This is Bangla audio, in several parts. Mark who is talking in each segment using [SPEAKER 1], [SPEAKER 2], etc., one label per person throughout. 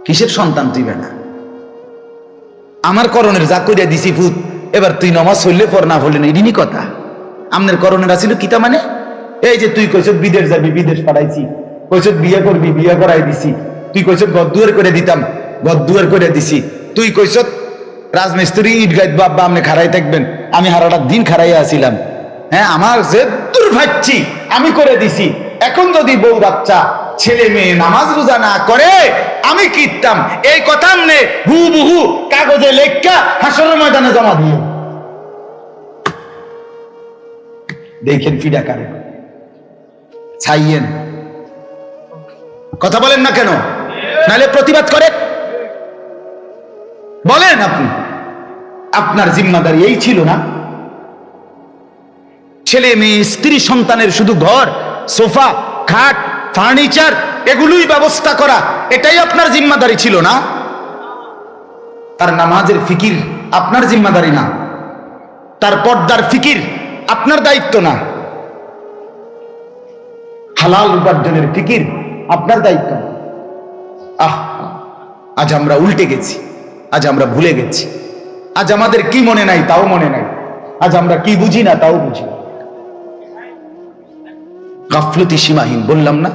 [SPEAKER 1] কিসের সন্তান তুই বেনা? আমার করণের যা করিয়া দিছি ফুত, এবার তুই নমাজ হইলে পর না হইলে না, এদিনই কথা। আমনের করণের আছিল কিতা মানে, এই যে তুই কইছ বিদেশ যাবি, বিদেশ পাঠাইছি, কইছ বিয়ে করবি, বিয়ে করাই দিছি, তুই কইছ গদ্দুয়ার করে দিতাম, গদ্দুয়ার করে দিছি, তুই কইছ রাজমিস্ত্রি ইট গাইত বাবা আপনি খাড়াই থাকবেন, আমি হারাটা দিন খাড়াইয়া আসিলাম। হ্যাঁ, আমার যে দুর্ভাগ্যি আমি করে দিছি। এখন যদি বউ বাচ্চা ছেলে মেয়ে নামাজ রোজা না করে আমি কিতাম, এই কথা আমনে হুবহু কাগজে লেখা হাসরের ময়দানে জমা দিয়ে দেখেন ফিডা কারে ছাইয়েন। কথা বলেন না কেন? নাহলে প্রতিবাদ করে বলেন। আপনি আপনার জিম্মাদারি এই ছিল না? ছেলে মেয়ে স্ত্রী সন্তানের শুধু ঘর, সোফা, খাট, ফার্নিচার এগুলোই ব্যবস্থা করা, এটাই আপনার জিম্মাদারি ছিল না? তার নামাজের ফিকির আপনার জিম্মাদারি না? তার পর্দার ফিকির আপনার দায়িত্ব না? হালাল উপার্জনের ফিকির আপনার দায়িত্ব না? আজ আমরা উল্টে গেছি, আজ আমরা ভুলে গেছি, আজ আমাদের কি মনে নাই তাও মনে নাই, আজ আমরা কি বুঝি না তাও বুঝি। গাফলতি সীমাহীন, বললাম না?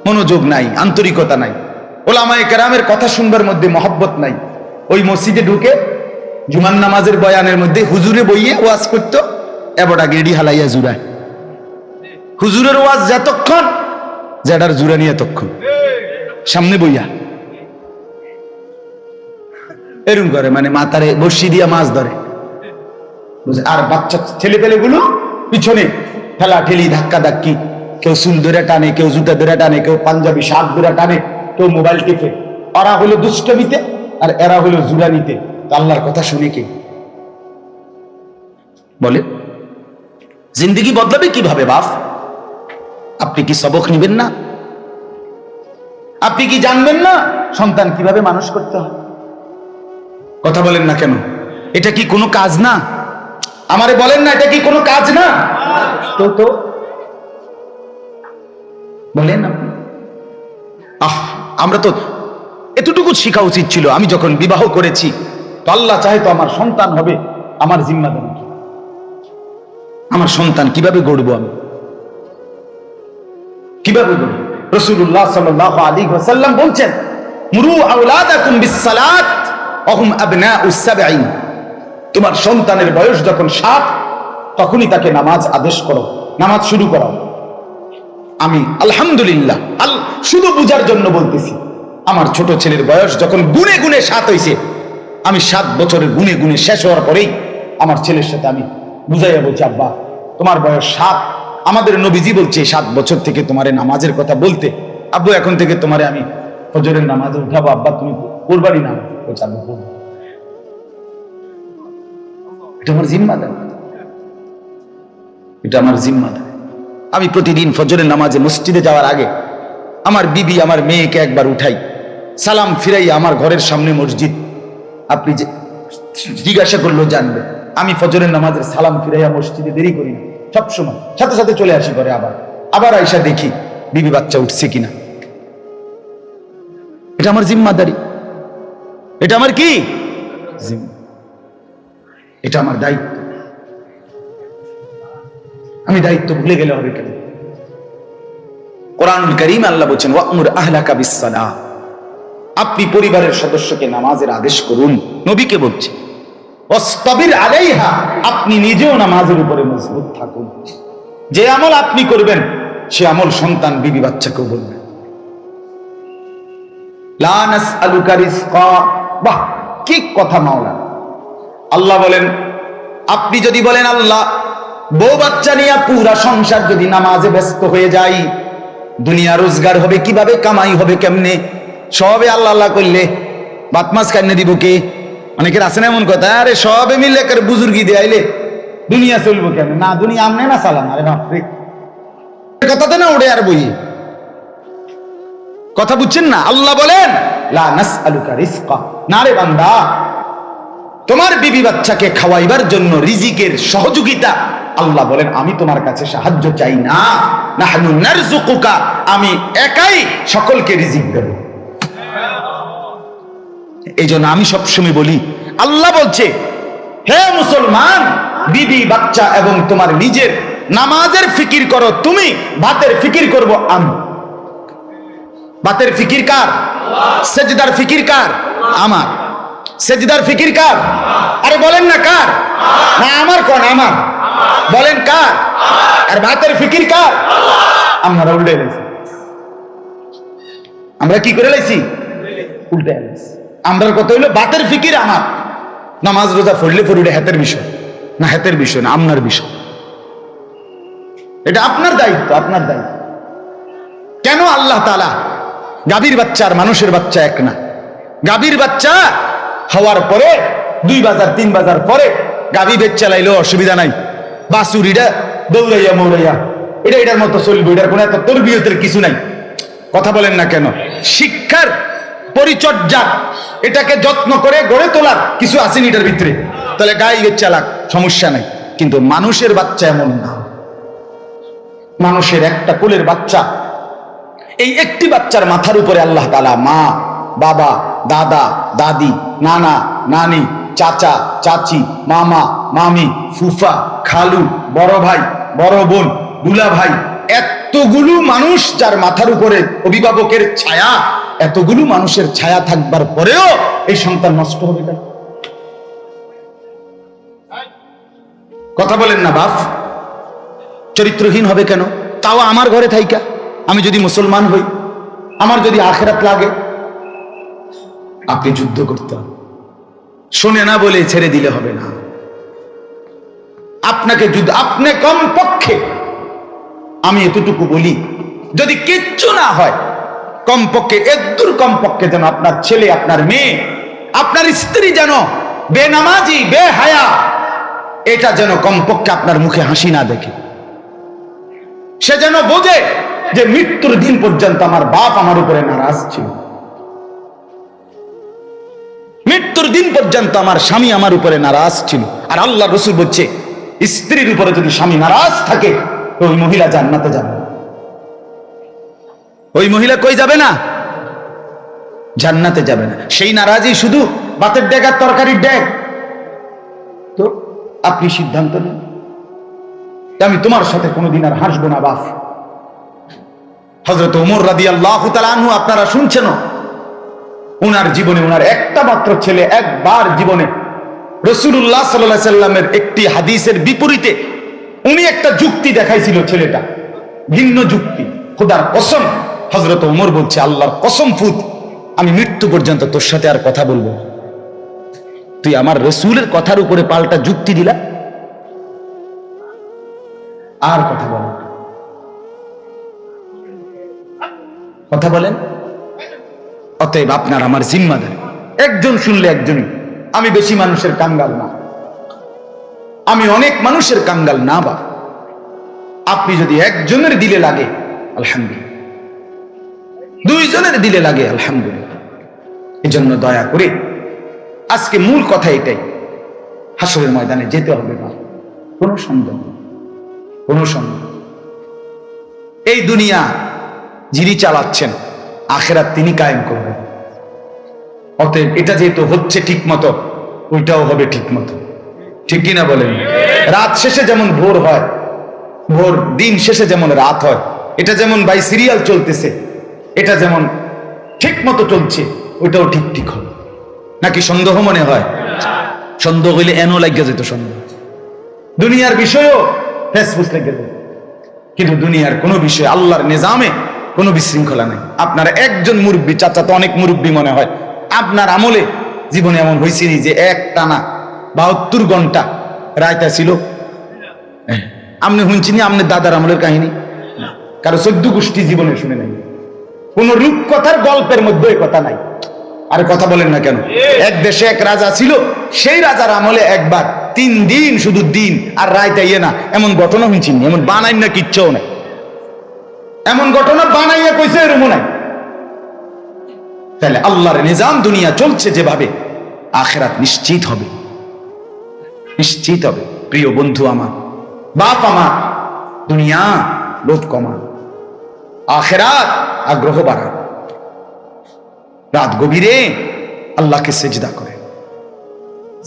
[SPEAKER 1] মনোযোগ নাই, আন্তরিকতা নাই, ওলামায়ে কেরামের কথা শুনবার মধ্যে মহব্বত নাই। ওই মসজিদে ঢুকে জুমার নামাজের বয়ানের মধ্যে হুজুরে বইয়ে ওয়াজ করতো, এবড়া গেড়ি হালাইয়া জুড়ায়। হুজুরের ওয়াজ যতক্ষণ, জেডার জুড়ানি এতক্ষণ, সামনে বইয়া এরম করে, মানে মাথারে বর্ষি দিয়া মাছ ধরে। আর বাচ্চা ছেলে পেলে গুলো পিছনে ঠেলা ঠেলি, ধাক্কা ধাক্কি, কেউ চুল ধরে টানে, কেউ জুতা ধরে টানে, কেউ পাঞ্জাবি শার্ট ধরে টানে, কেউ মোবাইল টিপে। ওরা হলো দুষ্টমিতে আর এরা হলো জুড়ানিতে। আল্লাহর কথা শুনে কি বলে? জিন্দেগি বদলাবে কিভাবে বাপ? আপনি কি সবক নিবেন না? আপনি কি জানবেন না সন্তান কিভাবে মানুষ করতে হয়? কথা বলেন না কেন? এটা কি কোনো কাজ না? আমারে বলেন না, এটা কি কোনো কাজ না? তো বলেন আপনি। আমরা তো এতটুকু শিখা উচিত ছিল। আমি যখন বিবাহ করেছি তো আল্লাহ চাহে তো আমার সন্তান হবে, আমার জিম্মাদারি কি? আমার সন্তান কিভাবে গড়বো আমি? কিভাবে গড়ব? রাসূলুল্লাহ সাল্লাল্লাহু আলাইহি ওয়াসাল্লাম বলছেন, মুরু আওলাদাকুম বিসসালাত ওয়া হুম আবনাউস সাবঈন। তোমার সন্তানের বয়স যখন 7 তখনই তাকে নামাজ আদেশ করো, নামাজ শুরু করো। আমি আলহামদুলিল্লাহ শুধু বুঝার জন্য বলতেছি, আমার ছোট ছেলের বয়স যখন গুনে গুনে 7 হয়েছে, আমি 7 বছরের গুনে গুনে শেষ হওয়ার পরেই আমার ছেলের সাথে আমি বুঝাইয়া বলছি, আব্বা তোমার বয়স 7, আমাদের নবীজি বলছে 7 বছর থেকে তোমারে নামাজের কথা বলতে, আব্বু এখন থেকে তোমারে আমি ফজরের নামাজে উঠাবো, আব্বা তুমি কুরবানি নামাজ পড়বো। এটা আমার জিম্মাদারি, এটা আমার জিম্মাদারি। আমি প্রতিদিন ফজরের নামাজে মসজিদে যাওয়ার আগে আমার বিবি আমার মেয়েকে একবার উঠাই, সালাম ফিরাই। আমার ঘরের সামনে মসজিদ, আপনি যে জিজ্ঞাসা করলো জানবে। আমি ফজরের নামাজের সালাম ফিরাইয়া মসজিদে দেরি করি না, সবসময় সাথে সাথে চলে আসি ঘরে। আবার আইসা দেখি বিবি বাচ্চা উঠছে কিনা। এটা আমার জিম্মাদারি, এটা আমার কি? এটা আমার দায়িত্ব। আমি দায়িত্ব ভুলে গেলে হবে কেন? কোরআনুল কারীম আল্লাহ বলেন, ওয়া'মুর আহলাকা বিস-সালাহ, আপনি পরিবারের সদস্যকে নামাজের আদেশ করুন। নবীকে বলছে, ওয়াসতাবির আলাইহা, আপনি নিজেও নামাজের উপরে মজবুত থাকুন। যে আমল আপনি করবেন সে আমল সন্তান বিবি বাচ্চাকেও বলবেন। লা নাসআলুকা রিজকা, বাহ কি কথা মাওলানা। আল্লাহ বলেন, আপনি যদি বলেন আল্লাহ বউ বাচ্চা নিয়ে পুরা সংসার যদি নামাজে ব্যস্ত হয়ে যায়, দুনিয়া রোজগার হবে কিভাবে, কামাই হবে কেমনে, সবে আল্লাহ আল্লাহ করলে ভাত মাছ কান্নে দিব কে? অনেকের আছে না এমন কথা, আরে সবে মিলে করে বুজুর্গি দিয়ে আইলে দুনিয়া চলবো কেমনে? না দুনিয়া আমনে না চালান। আরে বাপরে, কথাতে না উড়ে আর বই কথা বুঝছেন না? আল্লাহ বলেন, লা নাসআলুকা রিজকা, না রে বান্দা, তোমার বিবি বাচ্চাকে খাওয়াইবার জন্য রিজিকের সহযোগিতা আল্লাহ বলেন আমি তোমার কাছে সাহায্য চাই না। নাহনু নারযুকুকা, আমি একাই সকলকে রিজিক দেব। এই জন্য আমি সবসময় বলি, আল্লাহ বলছে, হে মুসলমান, বিবি বাচ্চা এবং তোমার নিজের নামাজের ফিকির করো তুমি, ভাতের ফিকির করব আমি। ভাতের ফিকির কার? সেজদার ফিকির কার? আমার। সেজদার ফিকির কার? আরে বলেন না কার? না আমার কোন? আমার। বলেন কার? আর ভাতের ফিকির কার? আমরা উল্টে গেছি। আমরা কি করে লাইছি? উল্টে গেছি। আমরার কথা হইলো ভাতের ফিকির আমার। নামাজ রোজা পড়লে পড়ে হাতের বিষয় না, হাতের বিষয় না, আপনার বিষয়। এটা আপনার দায়িত্ব, আপনার দায়িত্ব। কেন আল্লাহ তাআলা গাভীর বাচ্চা আর মানুষের বাচ্চা এক না? গাভীর বাচ্চা হওয়ার পরে 2 বাজার 3 বাজার পরে গাভী বেচ চালাইলেও অসুবিধা নাই। বাছুরিটা দৌড়াইয়া মৌড়াইয়া এটার মতো চলবে, এটার কোনো এত তরবিয়তের কিছু নাই। কথা বলেন না কেন? শিক্ষার পরিচর্যা, এটাকে যত্ন করে গড়ে তোলার কিছু আসেনি এটার ভিতরে, তাহলে গাই বেচ চালাক, সমস্যা নাই। কিন্তু মানুষের বাচ্চা এমন না। মানুষের একটা কোলের বাচ্চা, এই একটি বাচ্চার মাথার উপরে আল্লাহ তাআলা মা, বাবা, দাদা, দাদি, নানা, নানি, চাচা, চাচি, মামা, মামি, ফুফা, খালু, বড় ভাই, বড় বোন, দুলা ভাই, এতগুলো মানুষ যার মাথার উপরে অভিভাবকের ছায়া, এতগুলো মানুষের ছায়া থাকবার পরেও এই সন্তান নষ্ট হবে কেন? কথা বলেন না বাপ? চরিত্রহীন হবে কেন? তাও আমার ঘরে থাইকা। আমি যদি মুসলমান হই, আমার যদি আখিরাত লাগে, আপনি যুদ্ধ করতে হবে। শোনে না বলে ছেড়ে দিলে হবে না। আপনাকে যুদ্ধ, আপনি কমপক্ষে, আমি এতটুকু বলি, যদি কিচ্ছু না হয়, কমপক্ষে এদ্দুর কমপক্ষে যেন আপনার ছেলে, আপনার মেয়ে, আপনার স্ত্রী যেন বেনামাজি, বেহায়া, এটা যেন কমপক্ষে আপনার মুখে হাসি না দেখে। সে যেন বোঝে যে মৃত্যুর দিন পর্যন্ত আমার বাপ আমার উপরে নারাজ ছিল, মৃত্যুর দিন পর্যন্ত আমার স্বামী আমার উপরে নারাজ ছিল। আর আল্লাহ রাসূল বলছে, স্ত্রীর উপরে যদি স্বামী নারাজ থাকে, তো ওই মহিলা জান্নাতে যাবে না। ওই মহিলা কই যাবে না? জান্নাতে যাবে না। সেই নারাজি শুধু ভাতের ডেক আর তরকারির ডেক। তো আপনি সিদ্ধান্ত নিন, আমি তোমার সাথে কোনোদিন আর হাসবো না বাপ। হযরত ওমর রাদিয়াল্লাহু তাআলা আনহু, আপনারা শুনছেন, ওনার জীবনে ওনার একটা মাত্র ছেলে, একবার জীবনে রাসূলুল্লাহ সাল্লাল্লাহু আলাইহি সাল্লামের একটি হাদিসের বিপরীতে উনি একটা যুক্তি দেখাইছিল, ছেলেটা ভিন্ন যুক্তি। খোদার কসম, হযরত ওমর বলছে, আল্লাহর কসম ফুত, আমি মৃত্যু পর্যন্ত তোর সাথে আর কথা বলবো না। তুই আমার রাসূলের কথার উপরে পাল্টা যুক্তি দিলা, আর কথা বলেন, কথা বলেন। অতএব আপনার আমার জিম্মাদারি, একজন শুনলে একজনই। আমি বেশি মানুষের কাঙ্গাল না, আমি অনেক মানুষের কাঙ্গাল না বা। আপনি যদি একজনের দিলে লাগে আলহামদুলিল্লাহ, 2 জনের দিলে লাগে আলহামদুলিল্লাহ। এই জন্য দয়া করে আজকে মূল কথা এটাই, হাসরের ময়দানে যেতে হবে না, কোনো সন্দেহ, কোনো সন্দেহ। এই দুনিয়া যিনি চালাচ্ছেন, আখিরাত তিনি কায়েম করবেন। অতএব এটা যেহেতু হচ্ছে ঠিক মতো, ওইটাও হবে ঠিক মতো। ঠিক কিনা বলেন? রাত শেষে যেমন ভোর হয়, ভোর দিন শেষে যেমন রাত হয়, এটা যেমন বাই সিরিয়াল চলতেছে, এটা যেমন ঠিক মতো চলছে, ওইটাও ঠিক ঠিক হবে। নাকি সন্দেহ মনে হয়? সন্দেহ হইলে এনও লাগিয়ে যেত সন্দেহ। দুনিয়ার বিষয়েও ফেসফুস লেগে যেত, কিন্তু দুনিয়ার কোনো বিষয়, আল্লাহর নিজামে কোনো বিশৃঙ্খলা নেই। আপনার একজন মুরব্বী, চাচা তো অনেক মুরব্বী মনে হয়, আপনার আমলে জীবনে এমন হয়েছে যে এক টানা 72 ঘন্টা রায়তা ছিল? আপনি শুনছেন আপনার দাদার আমলের কাহিনী? কারো 14 গোষ্ঠী জীবনে শুনে নাই। কোন রূপকথার গল্পের মধ্যে কথা নাই। আর কথা বলেন না কেন? এক দেশে এক রাজা ছিল, সেই রাজার আমলে একবার 3 দিন শুধু দিন আর রায়তা ইয়ে না, এমন ঘটনা শুনছেন? এমন বানাই না, কিচ্ছু নাই, এমন ঘটনা বানাইয়া কইছে এরকম নাই। তাহলে আল্লাহর নিজাম দুনিয়া চলছে যেভাবে, আখিরাত নিশ্চিত হবে, নিশ্চিত হবে। প্রিয় বন্ধু আমার, বাপ আমার, দুনিয়া লোভ কমান, আখিরাত আগ্রহ বাড়ান। রাত গভীরে আল্লাহকে সেজদা করেন,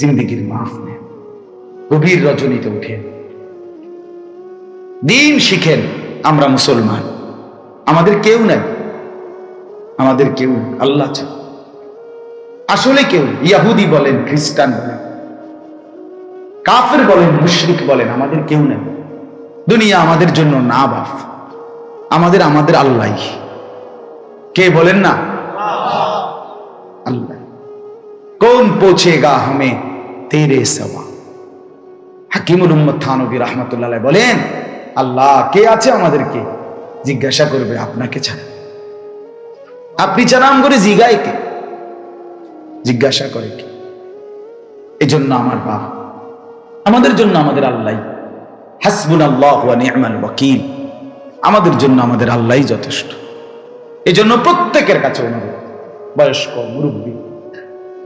[SPEAKER 1] জিন্দেগির মাফ নেন, গভীর রজনীতে উঠেন, দিন শিখেন। আমরা মুসলমান, আমাদের কেউ নাই, আমাদের কেউ আল্লাহ ছাড়া আসলে কেউ। ইয়াহুদি বলেন, খ্রিস্টান বলেন, কাফের বলেন, মুশরিক বলেন, আমাদের কেউ নেই। দুনিয়া আমাদের জন্য না বাপ, আমাদের আল্লাহ। কে বলেন না? আল্লাহ। কৌন পৌঁছেগা হমে তেরে সওয়া। হাকিমুল উম্মত থানভী রাহমাতুল্লাহ আলাইহি বলেন, আল্লাহ কে আছে আমাদেরকে জিজ্ঞাসা করবে আপনাকে ছাড়া। আপনি ছাড়া আম করে জিগায় কে, জিজ্ঞাসা করে কে? এজন্য আমার বাপ, আমাদের জন্য আমাদের আল্লাহ। হাসবুনাল্লাহু ওয়া নি'মাল ওয়াকিল। আমাদের জন্য আমাদের আল্লাহই যথেষ্ট। এজন্য প্রত্যেকের কাছে অনুরোধ, বয়স্ক, মুরব্বী,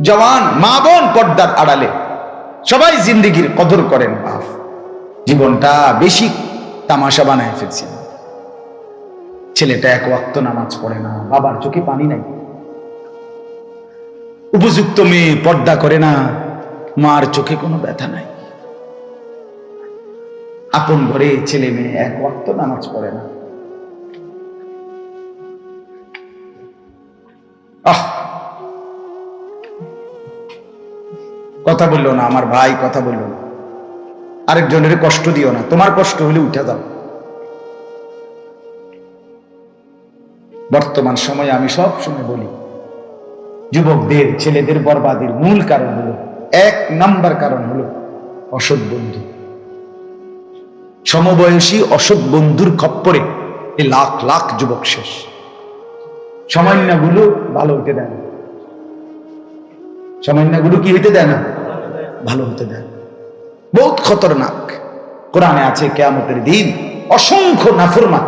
[SPEAKER 1] জওয়ান, মা বোন, পর্দার আড়ালে সবাই জিন্দেগির কদর করেন। বাপ, জীবনটা বেশি তামাশা বানায় ফেলছেন। ছেলেটা এক ওয়াক্ত নামাজ পড়ে না, বাবার চোখে পানি নাই। উপযুক্ত মেয়ে পর্দা করে না, মার চোখে কোনো ব্যথা নাই। আপন ঘরে ছেলে মেয়ে এক ওয়াক্ত নামাজ পড়ে না। কথা বললো না আমার ভাই, কথা বললো না। আরেকজনের কষ্ট দিও না, তোমার কষ্ট হলে উঠে যাও। বর্তমান সময়ে আমি সব সময় বলি, যুবকদের, ছেলেদের বরবাদের মূল কারণ হলো, 1 নাম্বার কারণ হলো অসৎ বন্ধু। সমবয়সী অসৎ বন্ধুর খপ্পরে এই লাখ লাখ যুবক শেষ। সামান্যগুলো ভালো হতে দেয় না, সামান্যগুলো কি হইতে দেয় না, ভালো হতে দেয়। বহুত খতরনাক। কোরআনে আছে কিয়ামতের দিন অসংখ্য নাফরমান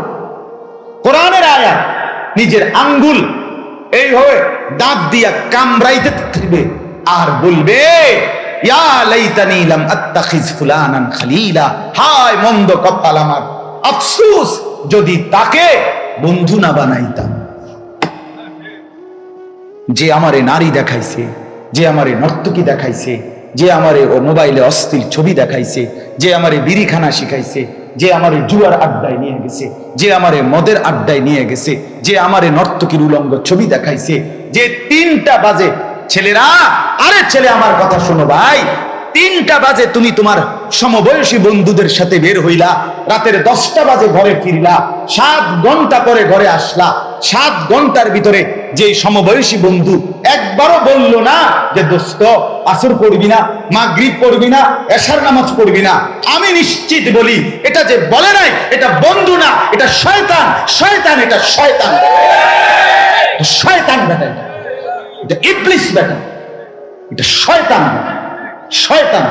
[SPEAKER 1] কোরআনের আয়াত নিজের আঙ্গুল এইভাবে দাঁত দিয়া কামড়াইতে থাকবে আর বলবে, ইয়া লাইতানি লাম আত্তাখিজ ফুলানান খলিলা। হায় মন্দ কপাল আমার, আফসোস যদি তাকে বন্ধু না বানাইতাম। যে আমারে নারী দেখাইছে, যে আমারে নর্তকী দেখাইছে, যে আমারে ও মোবাইলে অশ্লীল ছবি দেখাইছে, যে আমারে বিড়িখানা শিখাইছে, যে আমারে জুয়ার আড্ডায় নিয়ে গেছে, যে আমারে মদের আড্ডায় নিয়ে গেছে, যে আমারে নর্তকীর উলঙ্গ ছবি দেখাইছে, যে 3টা বাজে, ছেলেরা, আরে ছেলে আমার কথা শোনো ভাই, 3টা বাজে তুমি তোমার সমবয়সী বন্ধুদের সাথে বের হইলা, রাতের 10টা বাজে ঘরে ফিরলা, 7 ঘন্টা পরে ঘরে আসলা। 7 ঘন্টার ভিতরে যে সমবয়সী বন্ধু একবারও বললো না যে দোস্ত আসর পড়বি না, মাগরিব পড়বি না, এশার নামাজ পড়বি না, আমি নিশ্চিত বলি এটা যে বলে নাই এটা বন্ধু না, এটা শয়তান। শয়তান, এটা শয়তান, শয়তান বেটা, এটা ইবলিস বেটা, এটা শয়তান, শয়তান।